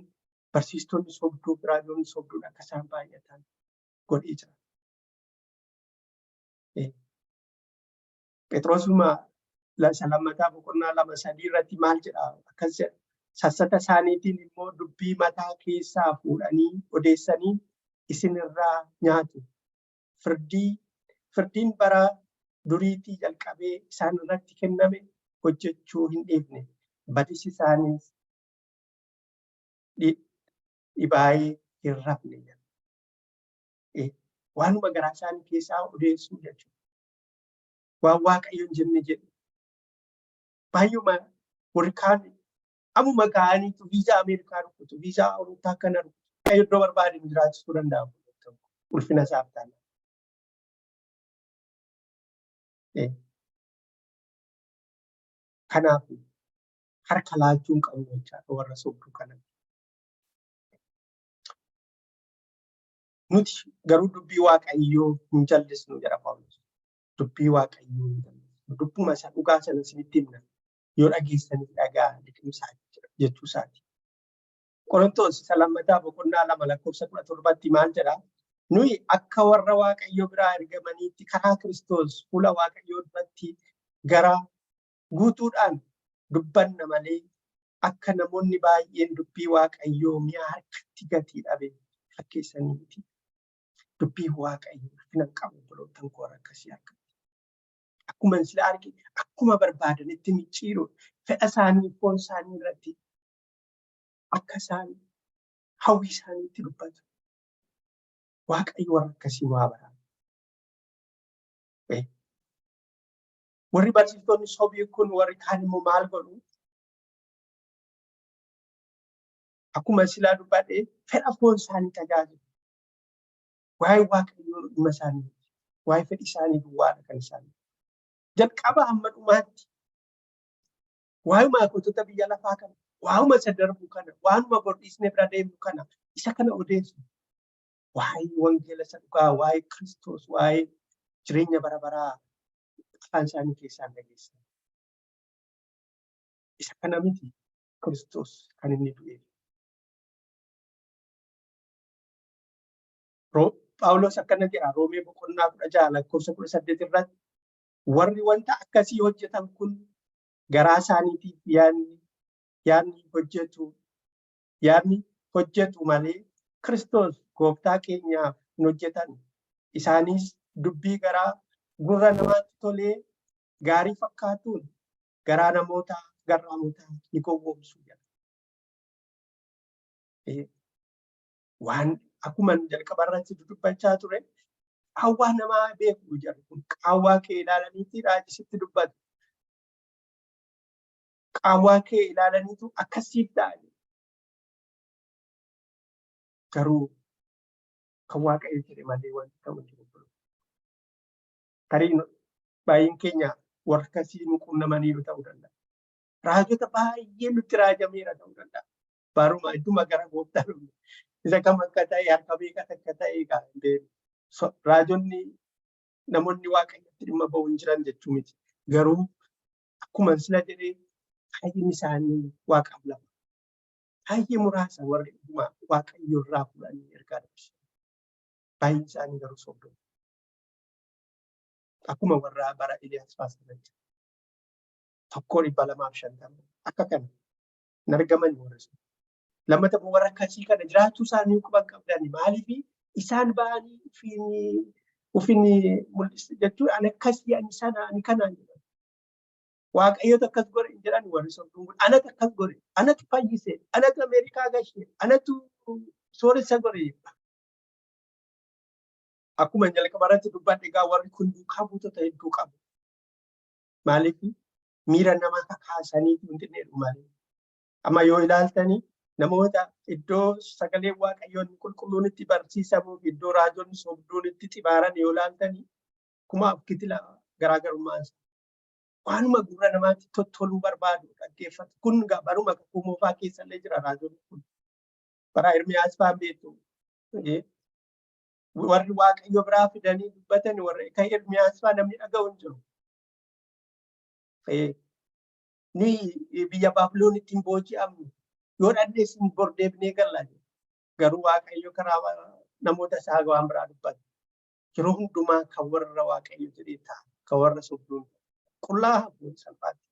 barsiistonni sobduu raajonni sobduun akka isaan baay'atan godhee jira. Phexrosuma lammataa boqonnaa 2-3 irratti maal jedha? Akkas jedha. Sassata isaaniitiin immoo dubbii mataa keessaa fuudhanii odeessanii isinirraa nyaatu. Firdiin bara duriitii jalqabee isaan irratti kenname hojjechuu hin dhiifne. Badisi isaaniis dhibaayee hin rafne. Waanuma garaa isaanii keessaa odeessuu jechuudha. Waan Waaqayyoon jenne jedhu. Baay'uma warri kaan ammuma ga'aniitu viizaa Ameerikaa rukutu, viizaa Awurooppaa kana rukutu. Waaqayyo iddoo barbaade jiraachisuu danda'amu. Ulfina isaaf taana. Kanaaf harka laachuun qabu jechaadha warra sobduu kanatti. Nuti garuu dubbii Waaqayyoo hin jallisnu jedha Phaawulos. Dubbii Waaqayyoo hin jallisnu. Dubbuma isa dhugaa sana isinitti himna. Yoo dhageessaniif dhagaa liqimsaa jechuu isaati. Qorontoos isa lammataa boqonnaa 2:17 maal jedha? Nuyi akka warra Waaqayyoo biraa ergamaniitti karaa Kiristoos fuula Waaqayyoo duratti gara guutuudhaan dubbanna malee akka namoonni baay'een dubbii Waaqayyoo mi'a harkatti gatii dhabe fakkeessanii miti. Dubbii Waaqayyoo ulfina qabu obboloottan koo akkasii argatu. akkuma sila arge akkuma barbaadanitti micciiru fedha isaanii foon isaanii irratti akka isaan hawwii isaaniitti dubbatu. Waaqayyo warra akkasii waa bara. Warri barsiiftonni sobii kun warri kaan immoo maal godhu? Akkuma silaa dubbadhe fedha foon isaanii tajaajilu. Waa'ee waaqayyoo dhimma isaanii, waa'ee fedhi isaanii duwwaadha kan isaanii. Jalqaba hamma dhumaatti waa'ee maakotota biyya lafaa kana, waa'uma isa darbu kana, waanuma godhiisnee bira deemnu kana, isa kana odeessu. Waa'ee wangeela isa dhugaa, waa'ee Kiristoos, waa'ee jireenya bara baraa afaan isaanii keessaa dhageessan. Isa kana miti Kiristoos kan inni du'e. Phaawulos akkana jedha Roomee boqonnaa 16:18 irratti warri wanta akkasii hojjetan kun garaa isaaniitiif yaadni hojjetu malee Kiristoos gooftaa keenyaaf hin hojjetan. Isaanis dubbii garaa gurra namaatti tolee gaarii fakkaatuun garaa namootaa garraamotaa ni gowwoomsu jedha. Waan akkuma jalqaba irratti dubbachaa ture qaawwaa namaa beeku jedhu kun qaawwaa kee ilaalaniiti raajisitti dubbatu. Qaawwaa kee ilaalaniitu akkasiif ta'an. Garuu kan waaqayyo jedhe malee wanti ta'u hin jiru. Tarii baay'een keenya warra akkasii nu quunnamaniiru ta'uu danda'a. Raajota baay'ee nutti raajameera ta'uu danda'a. Baruma idduma gara gooftaa dhufne. Isa kam akka ta'e harka beekan akka ta'e egaa raajonni namoonni waaqayyotti dhimma ba'u hin jiran jechuu miti. Garuu akkuma sila jedhee baay'een isaanii waaqaaf lafa. Baay'ee muraasa warri waaqayyo irraa fudhanii ergaa dabarsan. Baay'een isaanii garuu sobdoo. Akkuma warra bara Eliyaas faasan jira. 1,250 akka kana hin argaman warri sun. Lammata warra akkasii kana jiraachuu isaanii quban qabdani maaliif isaan ba'anii ofiin mul'isu jechuun ani akkasii ani sana ani kanaan jedhan. Waaqayyoota akkas godhe hin jedhan warri sobduun kun anatu akkas godhe, anatu fayyise, anatu Ameerikaa gashe, anatu sooressa godhe. Akkuma jalqaba irratti dubbadhe egaa warri kun duukaa buutota hedduu qabu. Maaliif miira namaa kakaasanii hin xinneedhu malee. Amma yoo ilaaltanii namoota iddoo sagalee waaqayyoon qulqulluun itti barsiisamuuf iddoo raajonni sobduun itti xibaaran yoo ilaaltanii kumaaf kitila garaagarummaan waanuma gurra namaatti tottoluu barbaadu dhaggeeffatu. Kun baruma kumoofaa keessallee jira raajonni kun. Bara Ermiyaas fa'aan beektu. Warri waaqayyo biraa fidanii dubbatan warri kan Ermiyaas fa'aa namni dhaga'u hin jiru. Ni biyya Baabiloonitti hin booji'amnu. Yoo dhannees hin bordeebnee galla. Garuu waaqayyo karaa namoota isaa waan biraa dubbata. Yeroo hundumaa kan warra waaqayyo jedhee ta'a. Kan warra sobduun qullaa hafuun salphaatti.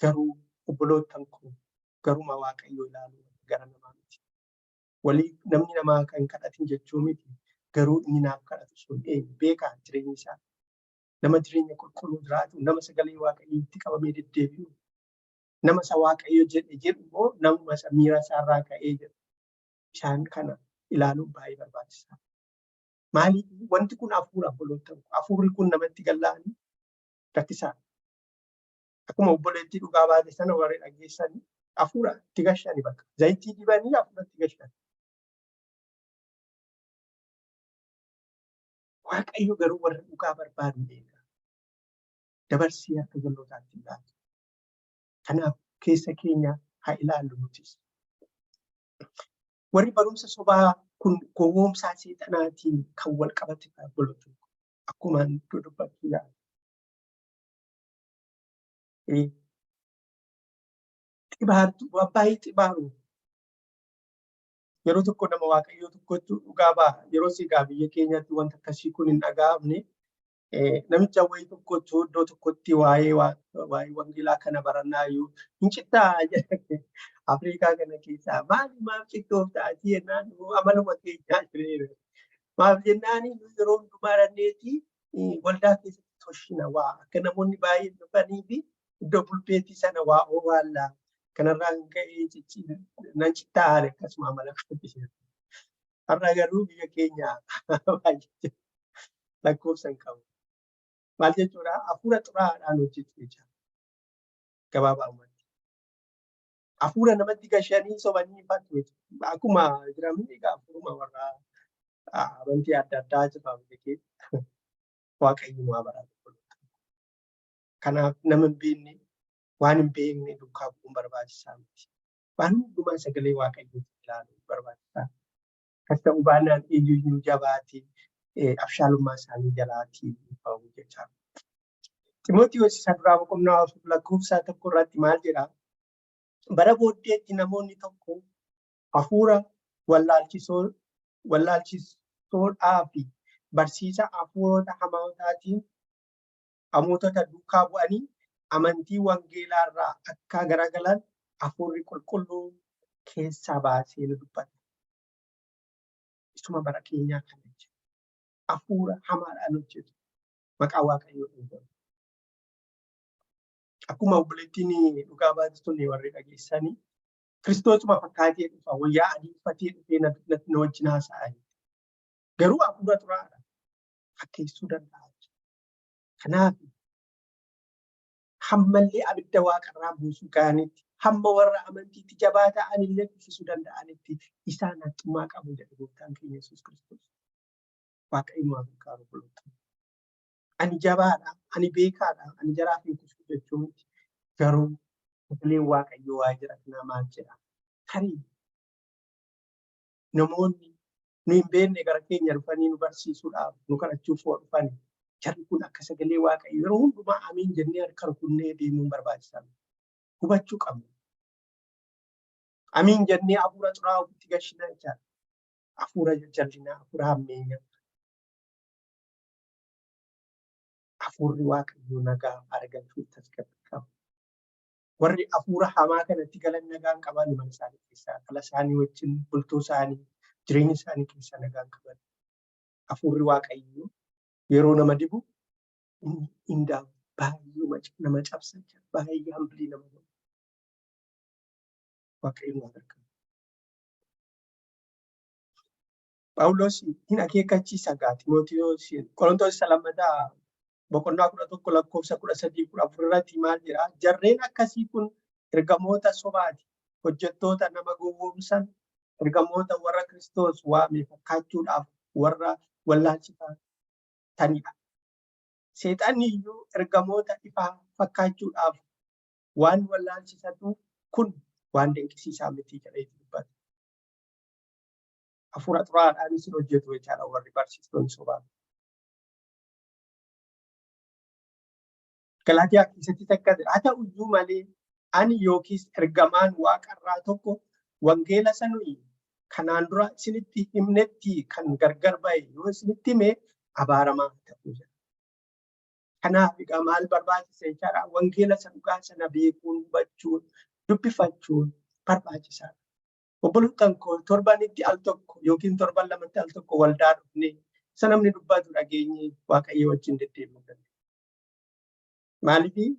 Garuu obboloottan kun garuma waaqayyo ilaaluu gara namaa miti. Walii namni namaa kan kadhatin jechuu miti. Garuu inni naaf kadhatu sun beekaa jireenyi isaa. Nama jireenya qulqulluu jiraatu, nama sagalee waaqayyootti qabamee deddeebi'u. Nama isa waaqayyo jedhe jedhu immoo namuma isa miira isaarraa ka'ee jedhu. Isaan kana ilaaluun baay'ee barbaachisaa. Maaliif wanti kun hafuura obboloottan kun hafuurri kun namatti gallaanii rakkisaa. Akkuma obboleettii dhugaa baate sana warri dhageessanii hafuura itti gashanii bakka. Zayitii dibanii hafuura itti gashan. Waaqayyo garuu warra dhugaa barbaadu eega. Dabarsii harka jalootaatti ilaala. Kanaaf keessa keenya haa ilaallu nutis. Warri barumsa sobaa kun gowwoomsaa seexanaatiin kan wal qabate kan bolatu akkuma dubbachuu yaala. Xibaartu baay'ee xibaaru. Yeroo tokko nama waaqayyoo tokkotu dhugaa ba'a. Yeroo sigaa biyya keenyatti wanta akkasii kun hin dhaga'amne namicha wayii tokkotu iddoo tokkotti waa'ee wangeelaa kana barannaa iyyuu hin cittaa jedhame. Afrikaa kana keessaa maaf cittoof ta'atii jennaan amaluma keenyaa jireenya. Maaf jennaan yeroo hundumaa dandeetii waldaa keessatti toshina waa akka namoonni baay'een dhufanii fi iddoo bulbeetii sana waa owaallaa kanarraan ka'ee nan cittaa'an akkasuma amala qophise. Har'a garuu biyya keenya baay'ee lakkoofsan qabu. Maal jechuudha? Hafuura xuraa'aadhaan hojjechuu jecha gabaabumatti. Hafuura namatti gashanii sobanii fatu akkuma jiramni egaa hafuuruma warra amantii adda addaa jiran beekee waaqayyo waa baratu. Kanaaf nama hin beekne waan hin beekne duukaa bu'uun barbaachisaa miti. Waan hundumaa sagalee waaqayyoo ilaaluun barbaachisaa. Akkas ta'uu baannaan eenyuyyuu jabaatii abshaalummaa isaanii jalaatii ba'uu jechaadha. Ximootiyoos isa duraa boqonnaa lakkoofsa 1 irratti maal jedhaa? Bara booddeetti namoonni tokko hafuura wallaalchisoodhaa fi barsiisa hafuurota hamootota duukaa bu'anii amantii wangeelaa irraa akka garagalan hafuurri qulqulluun keessaa baasee nu dubbata. Isuma bara keenyaa kana jechuudha. Hafuura hamaadhaan hojjetu. Maqaa waaqayyoo dhuunfaa. Akkuma obboleettiin dhugaa baattuun warri dhageessanii Kiristoosuma fakkaatee dhufa wayyaa adii uffatee dhufee na wajjin haasa'aa. Garuu hafuura xuraa'aadhaan fakkeessuu danda'a. Kanaaf hammallee abidda waaqarraa buusuu ga'anitti hamma warra amantiitti jabaa ta'anillee kuffisuu danda'anitti isaan haxxummaa qabu jedhe gooftaan keenya Yesuus Kiristoos. Waaqayyo waan gargaaru bultoota. Ani jabaadha, ani beekaadha, ani jaraaf hin kufu jechuun garuu sagaleen waaqayyoo waa jira kanaa maal jedha? Tarii namoonni nu hin beekne gara keenya dhufanii nu barsiisuudhaaf nu kadhachuuf dhufanii jarri kun akka sagalee waaqayyoo yeroo hundumaa amiin jennee harka rukunnee deemuun barbaachisaa. Hubachuu qabna. Amiin jennee hafuura xuraa'aa ofitti gashinaa jechaadha. Hafuura jallinaa, hafuura hammeenyaa. Hafuurri waaqayyoo nagaa argachuuf tasgabbii qaba. Warri hafuura hamaa kanatti galan nagaan qaban mana isaanii keessaa dhala isaanii wajjin bultoo isaanii jireenya isaanii keessaa nagaan qaban. Hafuurri waaqayyoo yeroo nama dibu indaa baay'ee nama cabsa baay'ee hambilii nama godha. Waaqayyoon argama. Phaawulos hin akeekkachiisa Ximootiyoos Qorontoos lammataa boqonnaa 11 lakkoofsa 13-14 irratti maal jedhaa? Jarreen akkasii kun ergamoota sobaati. Hojjettoota nama gowwoomsan ergamoota warra Kiristoos waame fakkaachuudhaaf warra wallaalchifatanidha. Seexanni iyyuu ergamoota ifaa fakkaachuudhaaf waan wallaalchisatuuf kun waan dinqisiisaa miti jedhee dubbata. Hafuura xuraa'aadhaanis hojjetu jechaadha warri barsiistonni sobaa. Galaatiyaa keessatti takka jira. Haa ta'u iyyuu malee ani yookiis ergamaan waaqarraa tokko wangeela sanuu kanaan dura isinitti himnetti kan gargar ba'e yoo isinitti hime abaaramaa ta'uu jira. Kanaaf egaa maal barbaachisa jechaadha? Wangeela isa dhugaa sana beekuun, hubachuun, dubbifachuun barbaachisaadha. Obboloottan koo torbanitti al tokko yookiin torban lamatti al tokko waldaa dhufnee isa namni dubbatu dhageenye waaqayyo wajjin deddeebi'uu dandeenya. Maaliif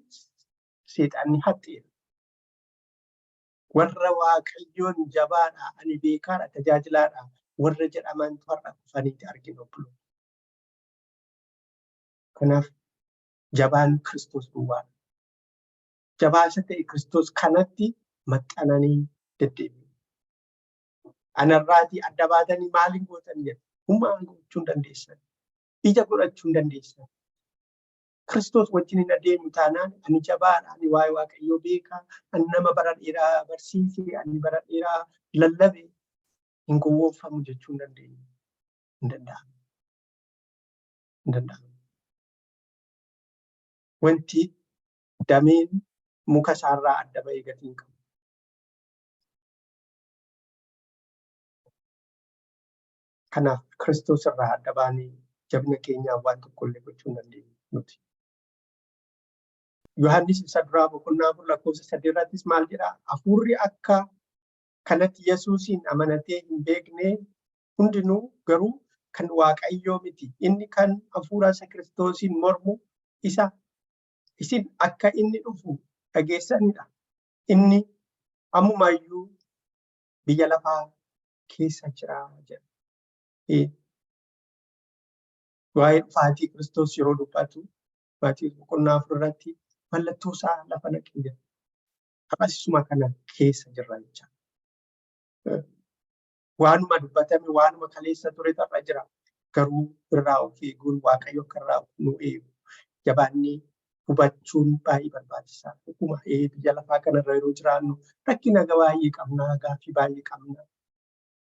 seexanni haxxeera? Warra waaqayyoon jabaadha, ani beekaadha, tajaajilaadha warra jedhaman warra kufaniitti arginu obboloota. Kanaaf jabaan Kiristoos duwwaadha. Jabaasa ta'e Kiristoos kanatti maxxananii deddeebi'u. Anarraatii adda baatanii maaliin gootan jedhu humnaan gochuu hin dandeessan. Ija godhachuu hin dandeessan. Kiristoos wajjin hin adeemu taanaan ani jabaadha, ani waa'ee waaqayyoo beekaa, ani nama bara dheeraa barsiisee, ani bara dheeraa lallabe hin gowwoomfamu jechuu hin dandeenyu. Hin danda'amu. Hin danda'amu. Wanti dameen muka isaarraa adda ba'ee gatii hin qabu. Kanaaf Kiristoos irraa adda baanee jabina keenyaaf waan tokkollee gochuu hin dandeenyu nuti. Yohaannis isa duraa boqonnaa 4 lakkoofsa 3 irrattis maal jedhaa? Hafuurri akka kanatti Yesuusiin amanatee hin beekne hundinuu garuu kan waaqayyoo miti. Inni kan hafuura isa Kiristoosiin mormu isa isin akka inni dhufu dhageessanidha. Inni ammumayyuu biyya lafaa keessa jira jedha. Waa'ee dhufaatii Kiristoos yeroo dubbatu Maatiyoos boqonnaa 4 irratti mallattoo isaa lafa naqee jira. Akkasuma kana keessa jirra jecha. Waanuma dubbatame waanuma kaleessa ture irra jira. Garuu irraa of eeguun Waaqayyo akka irraa nu eegu jabaannee hubachuun baay'ee barbaachisaa. Dhuguma biyya lafaa kanarra yeroo jiraannu rakkina baay'ee qabna, gaaffii baay'ee qabna.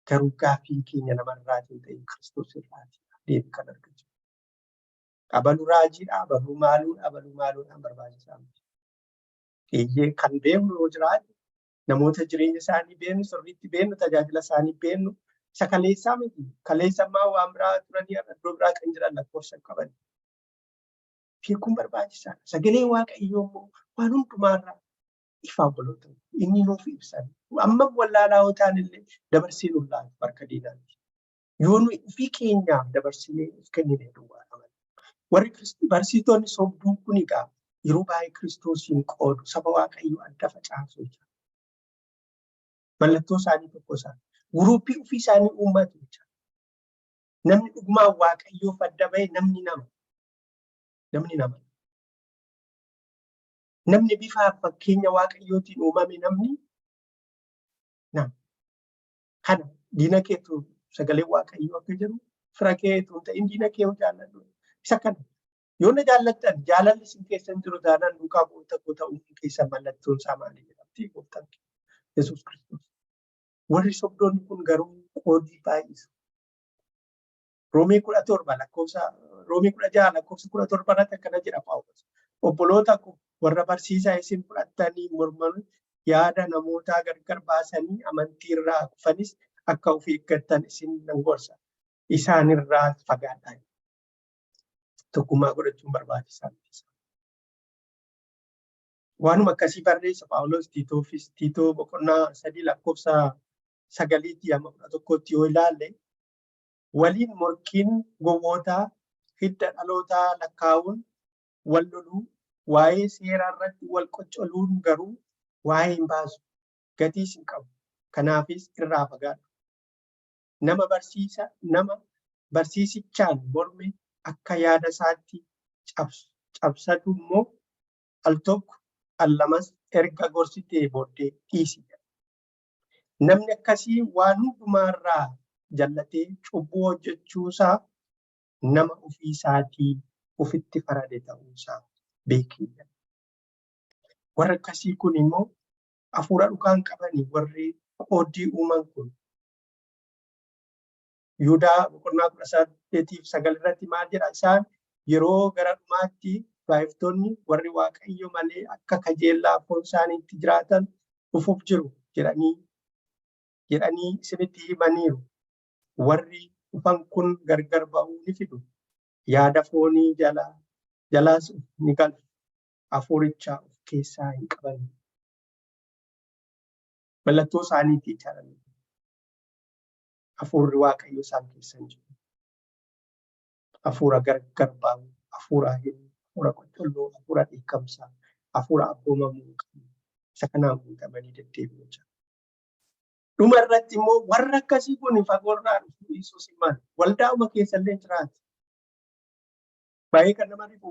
Garuu gaaffiin keenya namarraa hin ta'in Kiristoos irraati deebii kan argatu. Abaluu raajiidha, abaluu maaluudhaan barbaachisaa miti. Eeyyee kan beeknu yoo jiraate namoota jireenya isaanii beeknu, sirriitti beeknu, tajaajila isaanii beeknu isa kaleessaa miti. Kaleessammaa waan biraa turanii iddoo biraa kan jiran lakkoofsa qaban. Beekuun barbaachisaadha. Sagalee Waaqayyoo immoo waan hundumaarraa ifa obboloota inni nuuf ibsan. Amma wallaalaa yoo ta'an illee dabarsee nuuf laatu barka diinaatti. Yoo nuyi ofii keenyaaf dabarsinee of kennine duwwaa amala. Warri barsiisonni sobduun kun egaa yeroo baay'ee Kiristoosiin qoodu saba Waaqayyoo adda facaasu jecha. Mallattoo isaanii tokko isaan guruupii ofii isaanii uummatu jecha. Namni dhugumaan Waaqayyoof adda bahe namni nama. Namni bifa fakkeenya Waaqayyootiin uumame namni nama. Kana diina keetu sagalee Waaqayyoo akka jiru fira keetu ta'in diina kee jaalladhu. Isa kana yoo na jaallattan jaalalli isin keessan jiru taanaan duukaa bu'uun ta'uu keessan mallattoon isaa maali jedhamti gooftaan Yesuus Kiristoos. Warri sobdoonni kun garuu qoodii baay'isu. Roomii 16 lakkoofsa 17 irratti akkana jedha Phaawulos. Obboloota warra barsiisaa isin fudhattanii morman yaada namootaa gargar baasanii amantii irraa kufanis akka of eeggattan isin nan gorsa. Isaan irraa fagaadhaa. Tokkummaa godhachuun barbaachisaa miti. Waanuma akkasii barreessa Phaawulos Tiitoo boqonnaa 3 lakkoofsa 9-11 yoo ilaalle waliin morkiin gowwootaa hidda dhalootaa lakkaa'uun wal loluu waa'ee seeraa irratti wal qoccoluun garuu waa'ee hin baasu gatiis hin qabu. Kanaafis irraa fagaadhu. Nama barsiisichaan morme akka yaada isaatti cabsatu immoo al tokko al lamas erga gorsitee booddee dhiisi. Namni akkasii waan hundumaarraa jallatee cubbuu hojjechuusaa nama ofii isaatii ofitti farade ta'uusaa beekudha. Warra akkasii kun immoo hafuura dhugaan qabanii warri qoodii uuman kun Yihudaa boqonnaa 18-9 irratti maal jedha? Isaan yeroo gara dhumaatti baay'iftoonni warri Waaqayyo malee akka kajeellaa foon isaaniitti jiraatan dhufuuf jiru jedhanii isinitti himaniiru. Warri dhufan kun gargar ba'uu ni fidu. Yaada foonii jalaas ni galfu. Hafuuricha of keessaa hin qaban. Mallattoo isaaniitti jechaadha. Hafuurri Waaqayyo isaan keessa hin jiru. Hafuura gargar ba'u, hafuura qulqulluu, hafuura dheekkamsaa, hafuura abboomamuu qabu. Isa kanaan guutamanii deddeebi'u jechuudha. Dhuma irratti immoo warra akkasii kun fagoorraa dhufu Yesuus himaan waldaa'uma keessa illee jiraatu. Baay'ee kan nama dhibu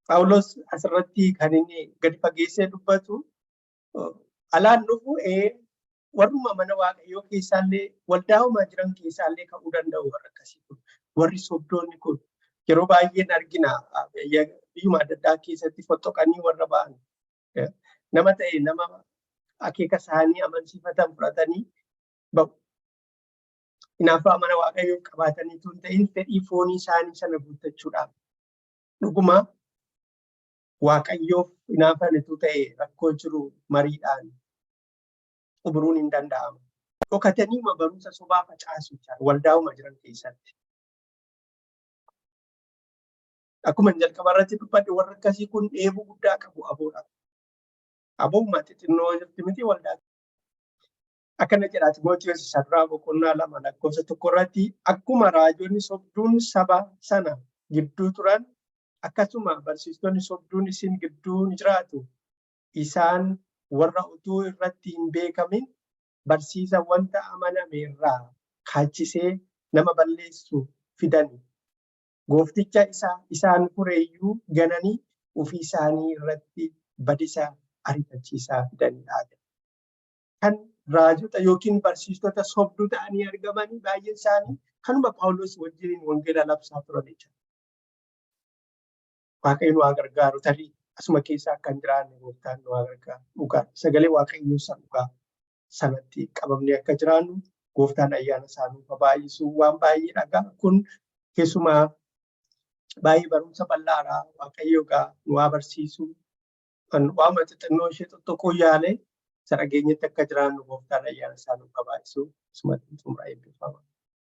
Phaawulos asirratti kan inni gadi fageessee dubbatu alaan dhufu warruma mana Waaqayyoo keessaallee waldaa'uma jiran keessaallee ka'uu danda'u warra akkasii kun. Warri sobdoonni kun yeroo baay'een argina biyyuma adda addaa keessatti fottoqanii warra ba'an. Nama ta'e nama akeeka isaanii amansiifatan fudhatanii ba'u. Hinaaffaa mana Waaqayyoo qabaatanii tun ta'in fedhii foonii isaanii sana guuttachuudhaaf. Dhuguma Waaqayyoof hinaaffanitu ta'e rakkoo jiru mariidhaan xumuruun hin danda'amu. Dhokatanii barumsa sobaa facaasu waldaa'uma jiran keessatti. Akkuma jalqaba irratti dubbadde warra akkasii kun dheebuu guddaa qabu aboodha. Abooma xixinnoo jirti miti waldaa. Akkana jedha Timootewos isa duraa boqonnaa 2 lakkoofsa 1 irratti akkuma raajonni sobduun saba sana gidduu turan akkasuma barsiistonni sobduun isin gidduu ni jiraatu. Isaan warra utuu irratti hin beekamin barsiisa wanta amaname irraa kaachisee nama balleessu fidani. Goofticha isaan fureeyyuu gananii ofii isaanii irratti badisa ariifachiisaa fidanidha. Kan raajota yookiin barsiistota sobduu ta'anii argamanii baay'een isaanii kanuma Phaawulos wajjin wangeela labsaa turanidha. Waaqayyo nu haa gargaaru tarii asuma keessaa kan jiraanne gooftaan nu haa gargaaru. Dhugaa sagalee waaqayyoo san dhugaa sanatti qabamnee akka jiraannu gooftaan ayyaana isaa nuuf baay'isu. Waan baay'ee dhagaa kun keessumaa baay'ee barumsa bal'aadha. Waaqayyo nu haa barsiisu. Kan waama xixinnoo ishee tokko yaalee isa dhageenyetti akka jiraannu gooftaan ayyaana isaa nuuf baay'isu. Asumatti xumura eebbifama.